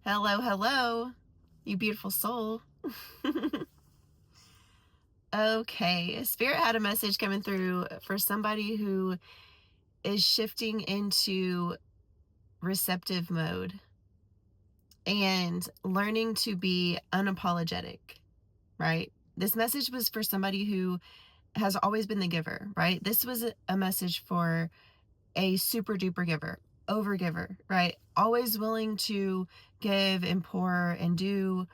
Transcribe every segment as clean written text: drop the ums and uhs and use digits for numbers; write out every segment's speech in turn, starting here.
Hello, hello, you beautiful soul. Okay, Spirit had a message coming through for somebody who is shifting into receptive mode and learning to be unapologetic, right? This message was for somebody who has always been the giver, right? This was a message for a super duper giver, over giver, right? Always willing to give and pour and do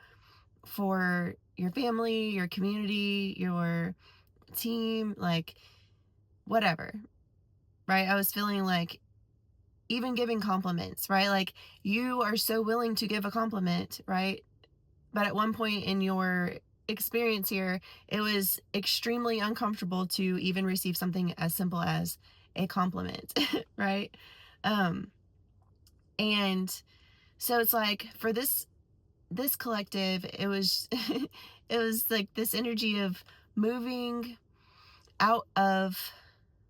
for your family, your community, your team, like whatever, right? I was feeling like even giving compliments, right? Like you are so willing to give a compliment, right? But at one point in your experience here, it was extremely uncomfortable to even receive something as simple as a compliment, right? Um, and so it's like for this collective, it was it was like this energy of moving out of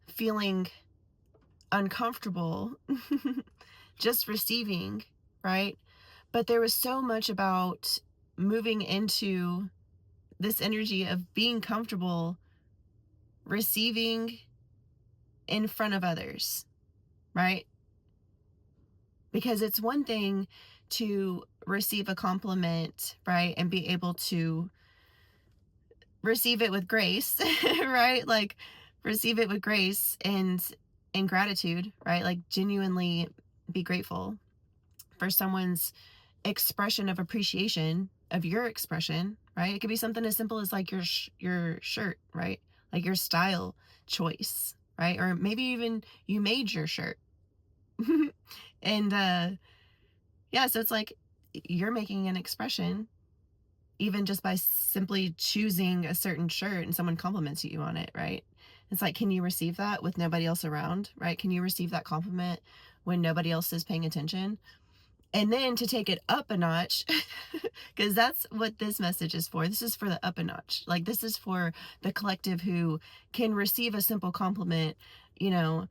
feeling uncomfortable just receiving, right? But there was so much about moving into this energy of being comfortable receiving in front of others, right? Because it's one thing to receive a compliment, right? And be able to receive it with grace, right? Like receive it with grace and gratitude, right? Like genuinely be grateful for someone's expression of appreciation of your expression, right? It could be something as simple as like your shirt, right? Like your style choice, right? Or maybe even you made your shirt. And yeah, so it's like you're making an expression even just by simply choosing a certain shirt and someone compliments you on it, right? It's like, can you receive that with nobody else around, right? Can you receive that compliment when nobody else is paying attention? And then to take it up a notch, because that's what this message is for. This is for the up a notch. Like, this is for the collective who can receive a simple compliment, you know,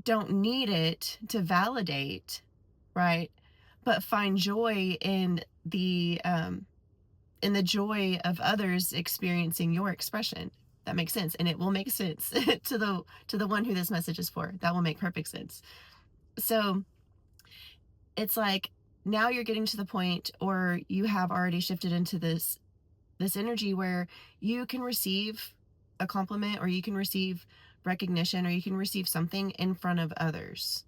don't need it to validate, right? But find joy in the joy of others experiencing your expression. That makes sense, and it will make sense to the one who this message is for. That will make perfect sense. So it's like now you're getting to the point, or you have already shifted into this energy where you can receive a compliment, or you can receive recognition, or you can receive something in front of others,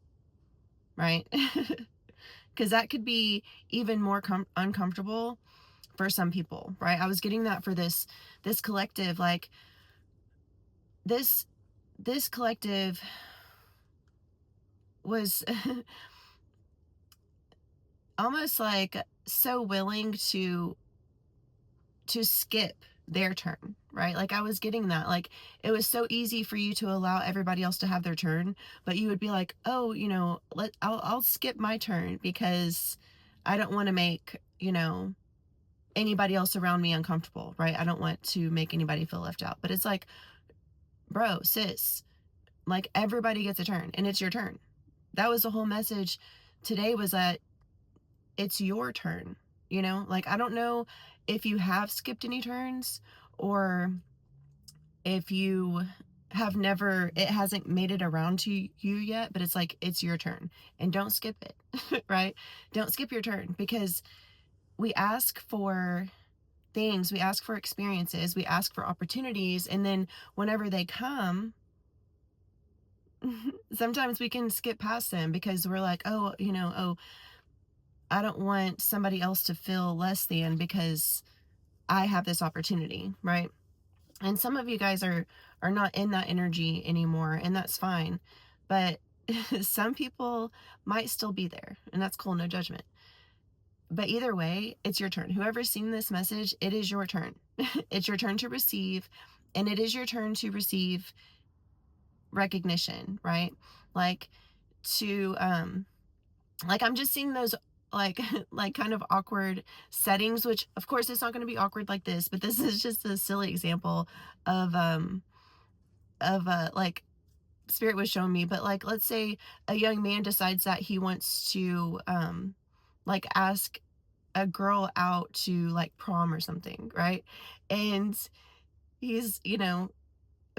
right? Because that could be even more uncomfortable for some people, right? I was getting that for this collective, like this collective was almost like so willing to skip their turn, right? Like I was getting that, like it was so easy for you to allow everybody else to have their turn, but you would be like, oh, I'll skip my turn because I don't want to make, anybody else around me uncomfortable, right? I don't want to make anybody feel left out. But it's like, bro, sis, like everybody gets a turn and it's your turn. That was the whole message today, was that it's your turn, like I don't know if you have skipped any turns, or if you have never, it hasn't made it around to you yet, but it's like, it's your turn and don't skip it. Right? Don't skip your turn, because we ask for things, we ask for experiences, we ask for opportunities, and then whenever they come, sometimes we can skip past them because we're like, oh, I don't want somebody else to feel less than because I have this opportunity, right? And some of you guys are not in that energy anymore, and that's fine. But some people might still be there, and that's cool, no judgment. But either way, it's your turn. Whoever's seen this message, it is your turn. It's your turn to receive, and it is your turn to receive recognition, right? Like to like I'm just seeing those like like kind of awkward settings, which of course it's not going to be awkward like this, but this is just a silly example of like Spirit was showing me. But like, let's say a young man decides that he wants to like ask a girl out to like prom or something, right? And he's,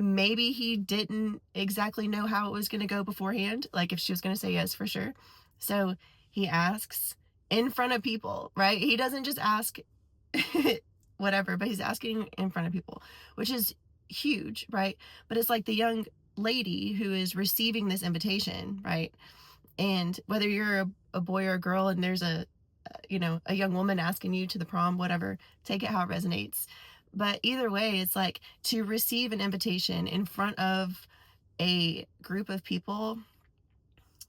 maybe he didn't exactly know how it was going to go beforehand, like if she was going to say yes for sure. So he asks in front of people, right? He doesn't just ask whatever, but he's asking in front of people, which is huge, right? But it's like the young lady who is receiving this invitation, right? And whether you're a boy or a girl and there's a young woman asking you to the prom, whatever, take it how it resonates. But either way, it's like to receive an invitation in front of a group of people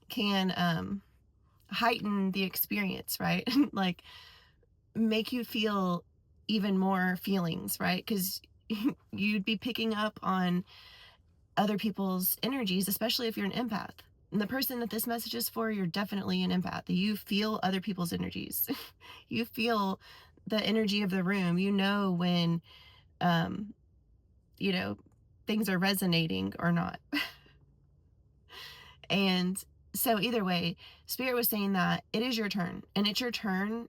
can heighten the experience, right? Like make you feel even more feelings, right? Because you'd be picking up on other people's energies, especially if you're an empath. And the person that this message is for, you're definitely an empath. You feel other people's energies. You feel the energy of the room. You know when, um, you know, things are resonating or not. And so either way, Spirit was saying that it is your turn, and it's your turn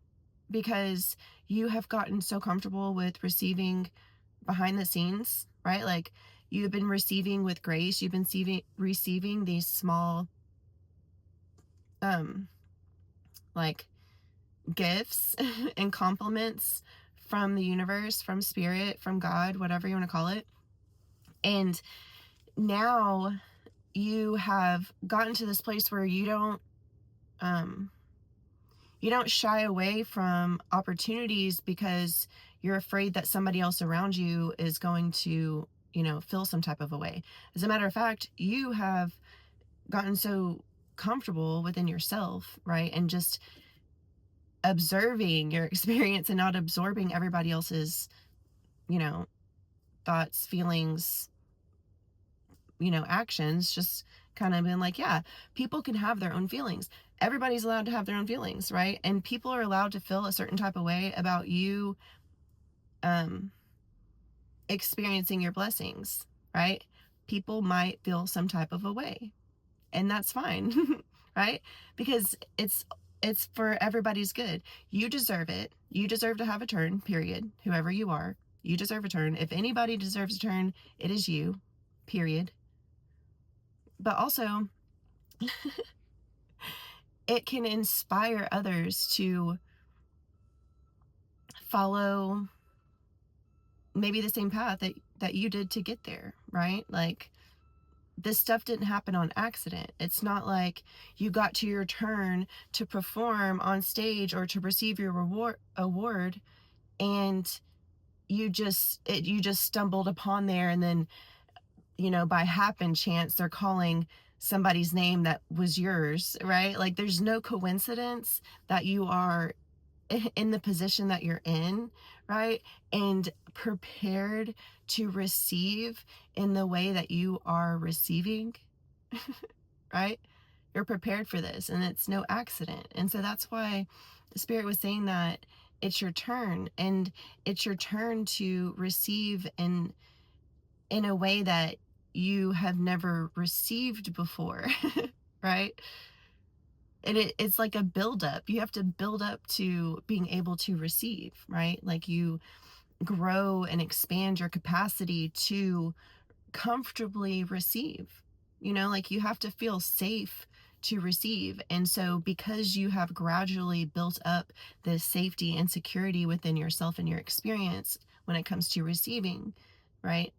because you have gotten so comfortable with receiving behind the scenes, right? Like you've been receiving with grace, you've been receiving these small, um, like gifts and compliments from the universe, from Spirit, from God, whatever you want to call it. And now you have gotten to this place where um, you don't shy away from opportunities because you're afraid that somebody else around you is going to, feel some type of a way. As a matter of fact, you have gotten so comfortable within yourself, right? And just observing your experience and not absorbing everybody else's, you know, thoughts, feelings, actions, just kind of been like, yeah, people can have their own feelings. Everybody's allowed to have their own feelings, right? And people are allowed to feel a certain type of way about you um experiencing your blessings, right? People might feel some type of a way, and that's fine. Right? Because it's for everybody's good. You deserve it. You deserve to have a turn, period. Whoever you are, you deserve a turn. If anybody deserves a turn, it is you, period. But also, it can inspire others to follow maybe the same path that you did to get there, right? Like this stuff didn't happen on accident. It's not like you got to your turn to perform on stage or to receive your award and you just stumbled upon there, and then by happen chance they're calling somebody's name that was yours, right? Like there's no coincidence that you are in the position that you're in, right? And prepared to receive in the way that you are receiving, right? You're prepared for this, and it's no accident. And so that's why the Spirit was saying that it's your turn, and it's your turn to receive in a way that you have never received before, right? And it's like a buildup. You have to build up to being able to receive, right? Like you grow and expand your capacity to comfortably receive. Like you have to feel safe to receive. And so because you have gradually built up this safety and security within yourself and your experience when it comes to receiving, right?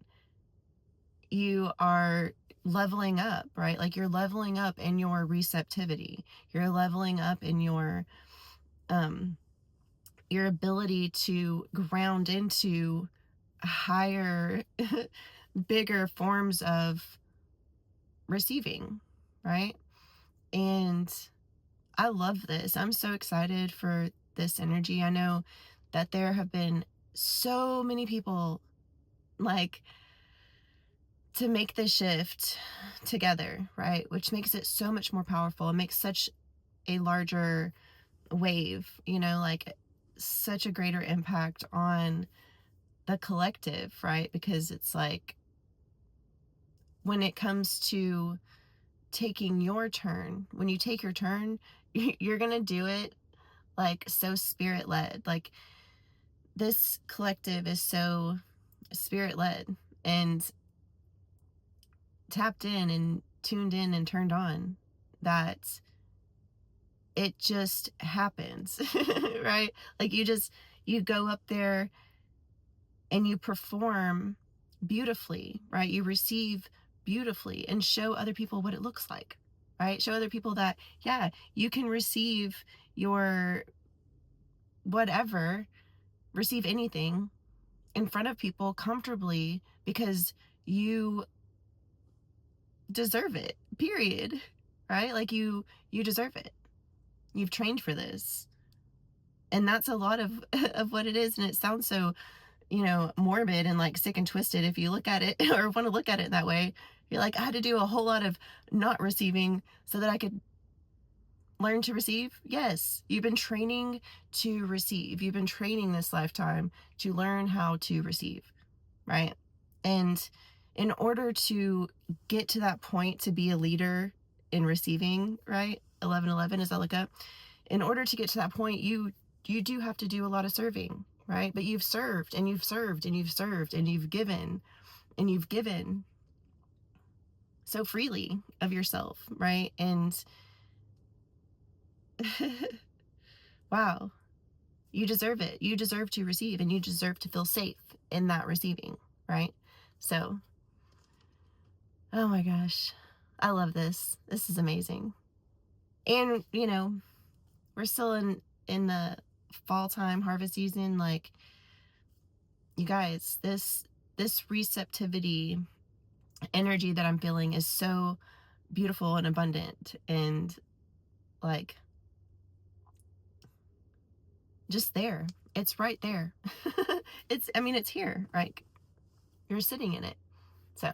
You are leveling up, right? Like you're leveling up in your receptivity. You're leveling up in um your ability to ground into higher bigger forms of receiving, right? And I love this. I'm so excited for this energy. I know that there have been so many people like to make this shift together, right? Which makes it so much more powerful. It makes such a larger wave, like such a greater impact on the collective, right? Because it's like when it comes to taking your turn, when you take your turn, you're going to do it like so spirit led. Like this collective is so spirit led and tapped in and tuned in and turned on that it just happens, right? Like you go up there and you perform beautifully, right? You receive beautifully and show other people what it looks like, right? Show other people that, yeah, you can receive your whatever, receive anything in front of people comfortably because you deserve it, period, right? Like you deserve it. You've trained for this. And that's a lot of of what it is, and it sounds so, morbid and like sick and twisted if you look at it or want to look at it that way. You're like, I had to do a whole lot of not receiving so that I could learn to receive. Yes, you've been training to receive. You've been training this lifetime to learn how to receive, right? And in order to get to that point to be a leader in receiving, right? 1111 as I look up, in order to get to that point, you do have to do a lot of serving, right? But you've served and you've served and you've served and you've given so freely of yourself, right? And wow, you deserve it. You deserve to receive and you deserve to feel safe in that receiving, right? So, oh my gosh, I love this. This is amazing. And, we're still in the fall time harvest season. Like, you guys, this receptivity energy that I'm feeling is so beautiful and abundant and like just there. It's right there. It's here, right? You're sitting in it. So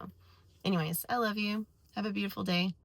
anyways, I love you. Have a beautiful day.